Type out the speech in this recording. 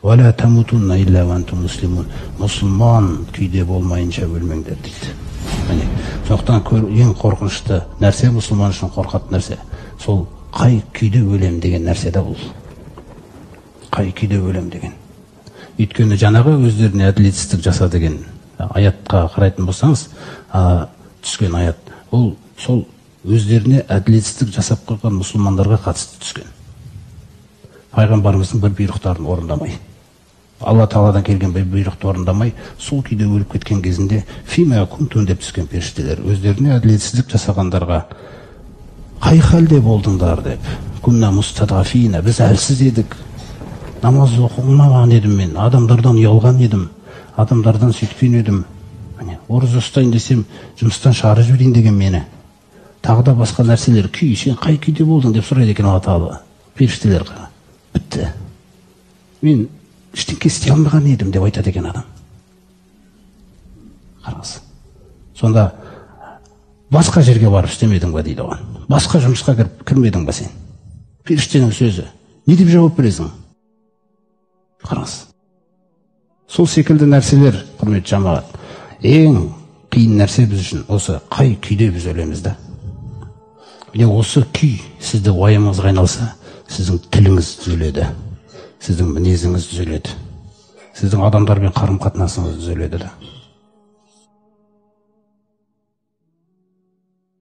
Вала тамутунна илля ва антум муслимун. Мұсылман күйде болмайынша өлмеңдер дейді. Міне, сондықтан ең қорқынышты нәрсе, мұсылман үшін қорқатын нәрсе, сол қай күйде өлем деген нәрсе де бұл. Қай күйде өлем деген. Өйткені жаңағы өздеріне әділетсіздік жаса деген аятқа қарайтын болсаңыз, түскен аят, ол сол өздеріне әділетсіздік жасап қойған мұсылмандарға қатысты түскен. Пайғамбарымыздың бір бұйрықтарын орындамай, Алла Тағаладан келген бір бұйрықты орындамай, сол күйде өліп кеткен кезінде фима кунтун деп түскен періштелер өздеріне әділетсіздік жасағандарға қай халде болдыңдар деп, күнна мустадафина, біз әлсіз едік, намаз оқымаған едім мен, адамдардан ұялған едім, адамдардан сөйткен едім, ораза ұстайын десем жұмыстан шығарып жіберейін деген мені, тағы да басқа нәрселер, күй, сен қай күйде болдың деп сұрайды екен Алла Тағала. Періштелер бітті, мен ештеңке істей алмаған едім деп айтады екен адам. Қараңыз, сонда басқа жерге барып істемедің ба дейді оған, басқа жұмысқа кірмедің ба сен? Періштенің сөзі, не деп жауап бересің? Қараңыз, сол секілді нәрселер, құрметті жамағат, ең қиын нәрсе біз үшін осы қай күйде біз өлеміз да. Осы күй сізді уайымыңызға айналса, сіздің тіліңіз түзеледі, сіздің мінезіңіз түзеледі, сіздің адамдармен қарым-қатынасыңыз түзеледі да.